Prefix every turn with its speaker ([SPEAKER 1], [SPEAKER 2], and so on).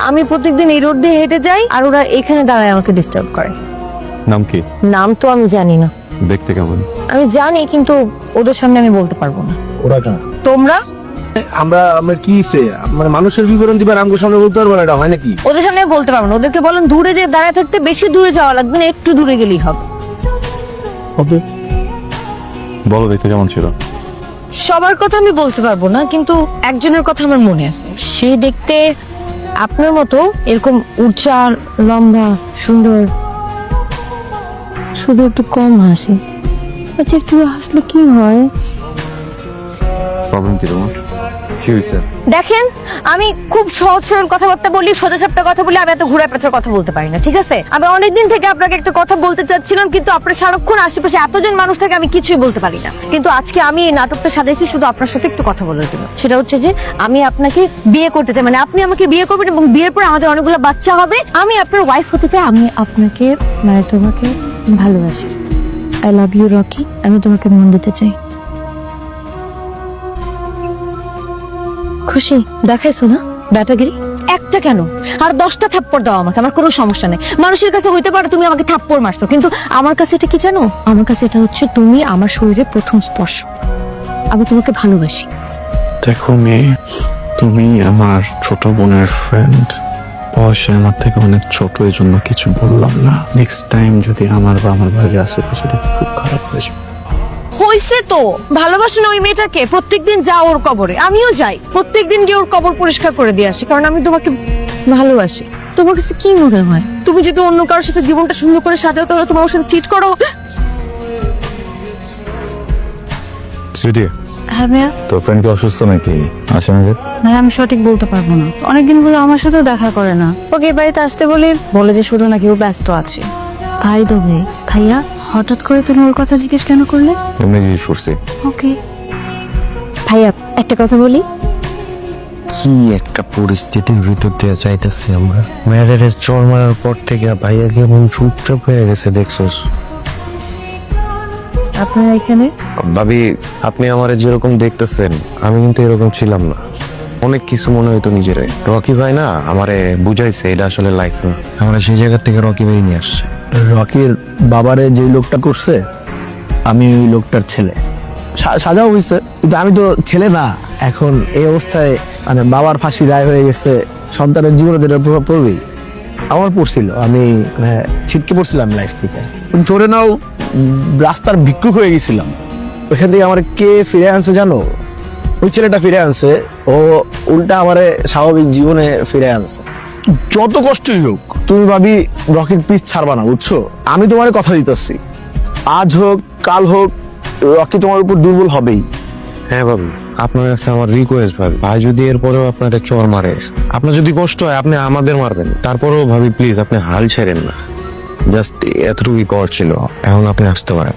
[SPEAKER 1] আমি প্রত্যেকদিন এই রোড দিয়ে হেঁটে যাই আর ওরা এখানে দাঁড়ায় আমাকে ডিস্টার্ব করে।
[SPEAKER 2] নাম কি?
[SPEAKER 1] নাম তো আমি জানি না।
[SPEAKER 2] দেখতে কেমন?
[SPEAKER 1] আমি জানি কিন্তু ওদের সামনে আমি বলতে পারবো না।
[SPEAKER 3] ওরা কেন?
[SPEAKER 1] তোমরা
[SPEAKER 3] আমরা কি মানে মানুষের বিবরণ দিবার আমগো সামনে বলতে পারবো না, এটা হয় নাকি?
[SPEAKER 1] ওদের সামনে আমি বলতে পারবো না। ওদেরকে বলেন দূরে যে দাঁড়ায় থাকতে, বেশি দূরে যাওয়া লাগবে না, একটু দূরে গেলেই হবে।
[SPEAKER 2] বলো দেখতে কেমন ছিল?
[SPEAKER 1] সবার কথা আমি বলতে পারবো না, কিন্তু একজনের কথা আমার মনে আছে। সে দেখতে আপনার মতো এরকম উঁচা, লম্বা, সুন্দর, শুধু একটু কম হাসি। আচ্ছা, একটু হাসলে কি হয়?
[SPEAKER 2] প্রবলেম কি তোমার? কি হয়েছে?
[SPEAKER 1] দেখেন, আমি খুব সহজ সরল কথাবার্তা বলি, সোজাসাপটা কথা বলি। আমি এত ঘুরে পেঁচার কথা বলতে পারি না, ঠিক আছে? আমি অনেকদিন থেকে আপনাকে একটা কথা বলতে চাচ্ছিলাম, কিন্তু আপনার সারাক্ষণ আশেপাশে এতজন মানুষ থাকে, আমি কিছুই বলতে পারি না। কিন্তু আজকে আমি এই নাটকটা সাজাইছি শুধু আপনার সাথে একটু কথা বলার জন্য। সেটা হচ্ছে যে আমি আপনাকে বিয়ে করতে চাই, মানে আপনি আমাকে বিয়ে করবেন এবং বিয়ের পর আমাদের অনেকগুলো বাচ্চা হবে। আমি আপনার ওয়াইফ হতে চাই। আমি আপনাকে, মানে তোমাকে ভালোবাসি। I love you Rocky. আমি তোমাকে মন দিতে চাই। খুশি? দেখাইছো না ব্যাটাগিরি? একটা কেন, আর 10টা থাপ্পড় দাও আমাকে, আমার কোনো সমস্যা নেই। মানুষের কাছে হইতে পারে তুমি আমাকে থাপ্পড় মারছো, কিন্তু আমার কাছে এটা কি জানো? আমার কাছে এটা হচ্ছে তুমি আমার শরীরের প্রথম স্পর্শ। আমি তোমাকে ভালোবাসি।
[SPEAKER 4] দেখো মেয়ে, তুমি আমার ছোট বোনের ফ্রেন্ড, বয়সে আমার থেকে অনেক ছোট, এই জন্য কিছু বললাম না। নেক্সট টাইম যদি আমার বা আমার বাড়ির আশেপাশে দেখি খুব খারাপ হয়ে যাবে।
[SPEAKER 1] হইছে তো, ভালোবাসো না ওই মেয়েটাকে? প্রত্যেকদিন যাও ওর কবরে, আমিও যাই। প্রত্যেকদিন গিয়ে ওর কবর পরিষ্কার করে দিয়ে আসি, কারণ আমি তোমাকে ভালোবাসি। তোমার কাছে কি মনে হয়, তুমি যদি অন্য কারোর সাথে জীবনটা সুন্দর করে সাজাও, তাহলে তোমার ওর সাথে চিট করো?
[SPEAKER 2] সুইটি,
[SPEAKER 1] হ্যাঁ ভাইয়া।
[SPEAKER 2] তোর ফ্রেন্ড কি অসুস্থ নাকি? আসে না যে?
[SPEAKER 1] না, আমি সঠিক বলতে পারবো না। অনেকদিন হলো আমার সাথেও দেখা করে না। ওকে বাড়িতে আসতে বলে যে শুধু নাকি ও ব্যস্ত আছে। ভাই দবে ভাইয়া, হঠাৎ করে তুমি ওর কথা জিজ্ঞেস কেন করলে?
[SPEAKER 2] এমনি জিজ্ঞেস করছি।
[SPEAKER 1] ওকে ভাইয়া, একটা কথা বলি।
[SPEAKER 3] কি একটা পরিস্থিতির ভিতর দিয়ে যাইতেছি আমরা। ম্যারেজের চর মারার পর থেকে ভাইয়া কেমন চুপচাপ হয়ে গেছে, দেখছোস?
[SPEAKER 1] আপনারা এখানে?
[SPEAKER 3] ভাবি, আপনি আমারে যেরকম দেখতেছেন আমি কিন্তু এরকম ছিলাম না। অনেক কিছু মনে হইতো নিজেরাই। রকি ভাই না আমারে বুঝাইছে এটা আসলে লাইফ না। আমরা সেই জায়গা থেকে রকি ভাই নিয়ে আসছে।
[SPEAKER 5] রকির বাবারে যে লোকটা করছে, আমি ওই লোকটার ছেলে। সাজাও হয়েছে, কিন্তু আমি তো ছেলে না। এখন এই অবস্থায় মানে বাবার ফাঁসি রায় হয়ে গেছে, সন্তানের জীবনে যেটা প্রভাব পড়বেই। আমার পড়ছিল, আমি মানে ছিটকে পড়ছিলাম লাইফ থেকে। ধরে নাও রাস্তার ভিক্ষুক হয়ে গেছিলাম। ওইখান থেকে আমার কে ফিরে আনছে জানো? ওই ছেলেটা ফিরে আনছে। ও উল্টা আমারে স্বাভাবিক জীবনে ফিরে আনছে। যত কষ্টই হোক, তুমি ভাবি রকির পিছ ছাড়বা না, বুঝছো? আমি তোমার কথা দিতেছি, আজ হোক কাল হোক, রকি তোমার উপর দুর্বল হবেই।
[SPEAKER 3] হ্যাঁ ভাবি, আপনার কাছে আমার রিকোয়েস্ট ভাবি, ভাই যদি এরপরেও আপনাদের চর মারে, আপনার যদি কষ্ট হয় আপনি আমাদের মারবেন, তারপরেও ভাবি প্লিজ আপনি হাল ছেড়েন না। জাস্ট এতটুকুই কর ছিল, এখন আপনি আসতে পারেন।